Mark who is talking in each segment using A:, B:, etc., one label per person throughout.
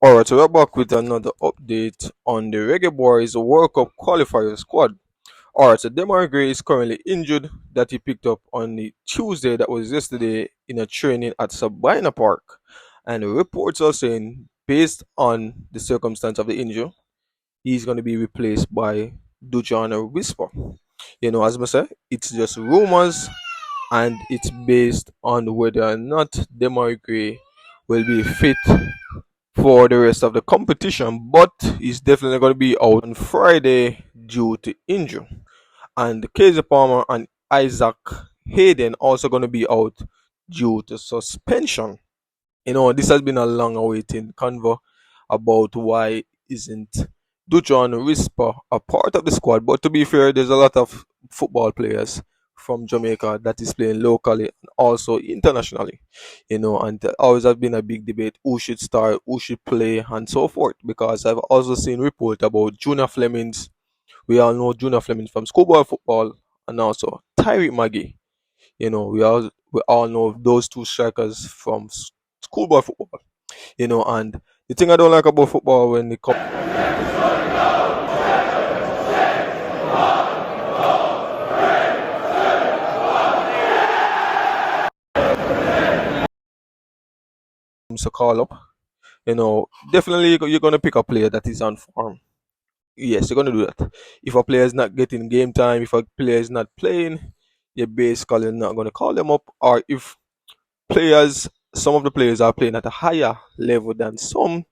A: Alright, so we're back with another update on the Reggae Boys World Cup qualifier squad. Alright, so Demar Gray is currently injured that he picked up on the Tuesday that was yesterday in a training at Sabina Park. And reports are saying, based on the circumstance of the injury, he's going to be replaced by Dujan Whisper. As I said, it's just rumors and it's based on whether or not Demar Gray will be fit for the rest of the competition, but he's definitely going to be out on Friday due to injury. And Casey Palmer and Isaac Hayden also going to be out due to suspension. This has been a long awaiting convo about why isn't Dujan Whisper a part of the squad. But to be fair, there's a lot of football players from Jamaica that is playing locally and also internationally. And there always have been a big debate who should start, who should play, and so forth. Because I've also seen report about Junior Flemings. We all know Junior Flemings from schoolboy football, and also Tyreek Maggie. We all know those two strikers from schoolboy football. And the thing I don't like about football when it comes to call up, definitely you're gonna pick a player that is on form. Yes, you're gonna do that. If a player is not getting game time, if a player is not playing, you're basically not gonna call them up. Or if some of the players are playing at a higher level than some,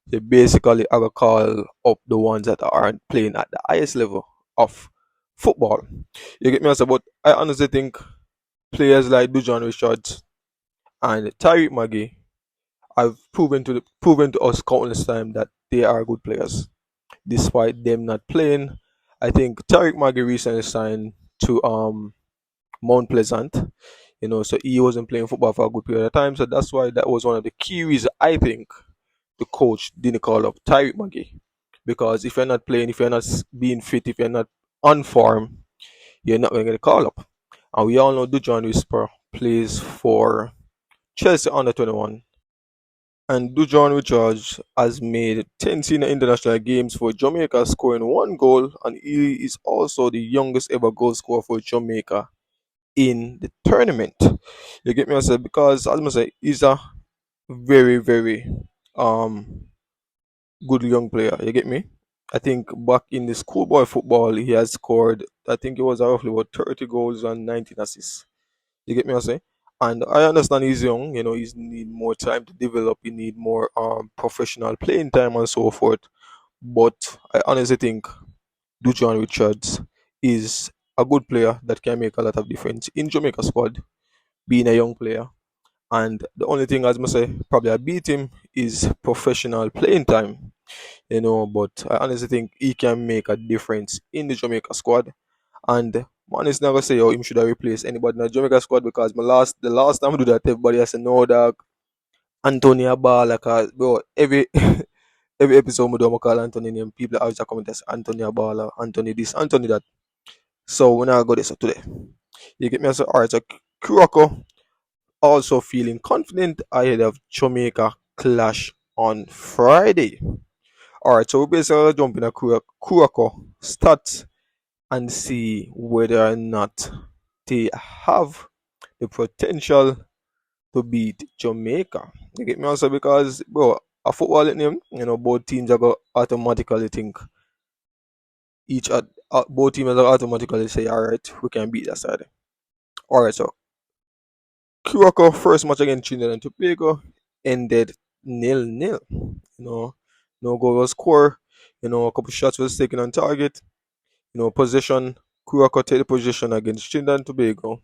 A: they basically are gonna call up the ones that aren't playing at the highest level of football. You get me? But I honestly think players like Dujan Richards and Tyreek Maggie have proven to us countless times that they are good players, despite them not playing. I think Tariq Magui recently signed to Mount Pleasant, so he wasn't playing football for a good period of time. So that's why that was one of the key reasons I think the coach didn't call up Tariq Magui. Because if you're not playing, if you're not being fit, if you're not on form, you're not going to get a call up. And we all know Dujan Whisper plays for Chelsea under 21. And Dujan Richards has made 10 senior international games for Jamaica, scoring one goal, and he is also the youngest ever goal scorer for Jamaica in the tournament. You get me? I said because as I say, he's a very, very um good young player. You get me? I think back in the schoolboy football, he has scored. I think it was roughly about 30 goals and 19 assists. You get me? I say, and I understand he's young. He's need more time to develop. He need more professional playing time and so forth. But I honestly think Dujan Richards is a good player that can make a lot of difference in Jamaica squad, being a young player. And the only thing, as I say, probably I beat him is professional playing time. But I honestly think he can make a difference in the Jamaica squad. And man is never say, oh, him should have replaced anybody in the Jamaica squad because the last time we do that, everybody has said, no, dog, Antonia Bala, cause bro, every episode we do, I call Anthony name. People always comment as Antonia Bala, Anthony this, Anthony that. So when I go this today, you get me? I say, alright, so Curaçao also feeling confident ahead of Jamaica clash on Friday. Alright, so we basically jump in a Curaçao stats and see whether or not they have the potential to beat Jamaica. You get me also because bro, a football name, both teams are going automatically think both teams are automatically say, alright, we can beat that side. Alright, so Curacao first match against Trinidad and Tobago ended 0-0. No goal was scored. A couple shots was taken on target. Possession. Curacao take the position against Trinidad and Tobago.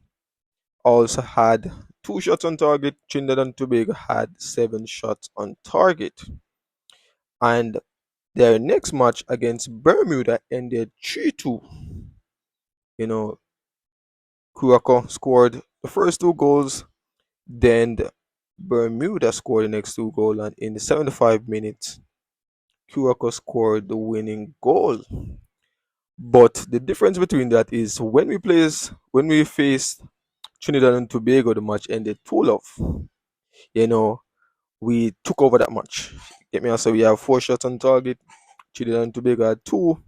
A: Also had 2 shots on target. Trinidad and Tobago had 7 shots on target. And their next match against Bermuda ended 3-2. Curacao scored the first 2 goals. Then Bermuda scored the next 2 goals. And in the 75 minutes, Curacao scored the winning goal. But the difference between that is when we faced Trinidad and Tobago, the match ended 2-2. We took over that match. Get me also we have 4 shots on target. Trinidad and Tobago had two.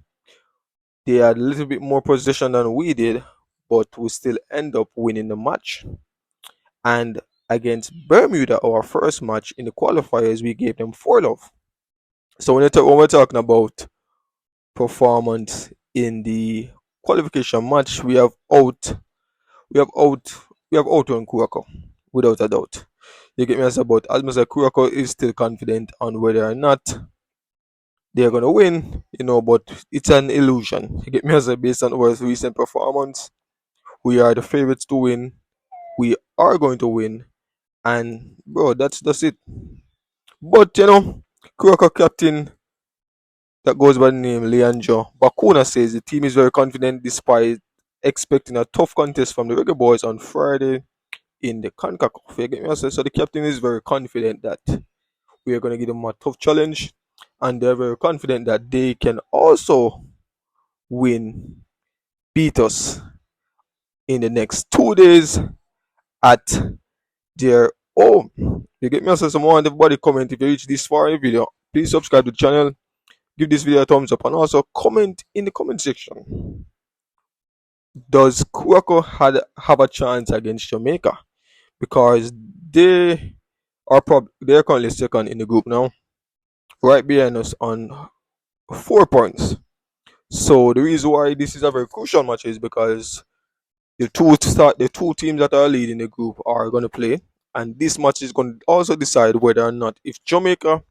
A: They had a little bit more possession than we did, but we still end up winning the match. And against Bermuda, our first match in the qualifiers, we gave them 4 love. So when we're talking about performance in the qualification match, we have out, we have out on Curacao, without a doubt. You get me as about as much as Curacao is still confident on whether or not they're gonna win, but it's an illusion. You get me as based on our recent performance, we are the favorites to win. We are going to win, and bro, that's it. But Curacao captain that goes by the name Leandro Bakuna says the team is very confident despite expecting a tough contest from the Reggae Boys on Friday in the CONCACAF. You get me? So the captain is very confident that we are going to give them a tough challenge, and they're very confident that they can also win, beat us in the next 2 days at their home. You get me? So some more everybody comment if you reach this far in the video. Please subscribe to the channel, give this video a thumbs up, and also comment in the comment section. Does Curacao have a chance against Jamaica? Because they're currently second in the group now, right behind us on 4 points. So the reason why this is a very crucial match is because the two teams that are leading the group are going to play, and this match is going to also decide whether or not if Jamaica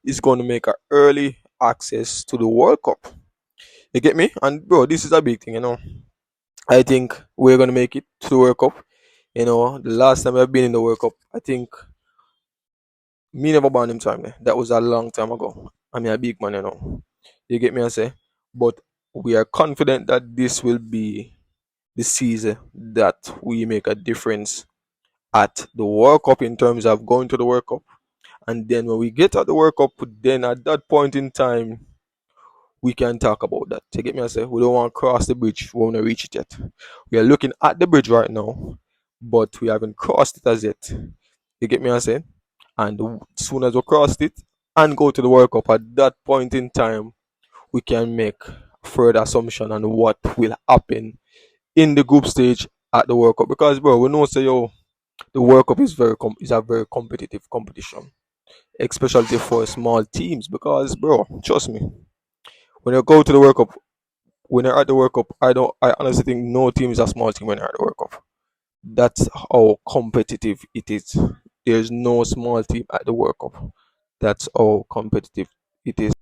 A: is going to make an early access to the World Cup. You get me? And bro, this is a big thing. I think we're going to make it to the World Cup. The last time I've been in the World Cup, I think me never born him time. That was a long time ago. I mean, a big man. You get me? I say, but we are confident that this will be the season that we make a difference at the World Cup in terms of going to the World Cup. And then when we get at the World Cup, then at that point in time, we can talk about that. You get me? I say, we don't want to cross the bridge. We won't reach it yet. We are looking at the bridge right now, but we haven't crossed it as yet. You get me? I say, and as soon as we cross it and go to the World Cup, at that point in time, we can make further assumption on what will happen in the group stage at the World Cup. Because bro, we know say the World Cup is is a very competitive competition, especially for small teams. Because bro, trust me, when you go to the World Cup, when you're at the World Cup, I honestly think no team is a small team when you're at the World Cup. That's how competitive it is. There's no small team at the World Cup. That's how competitive it is.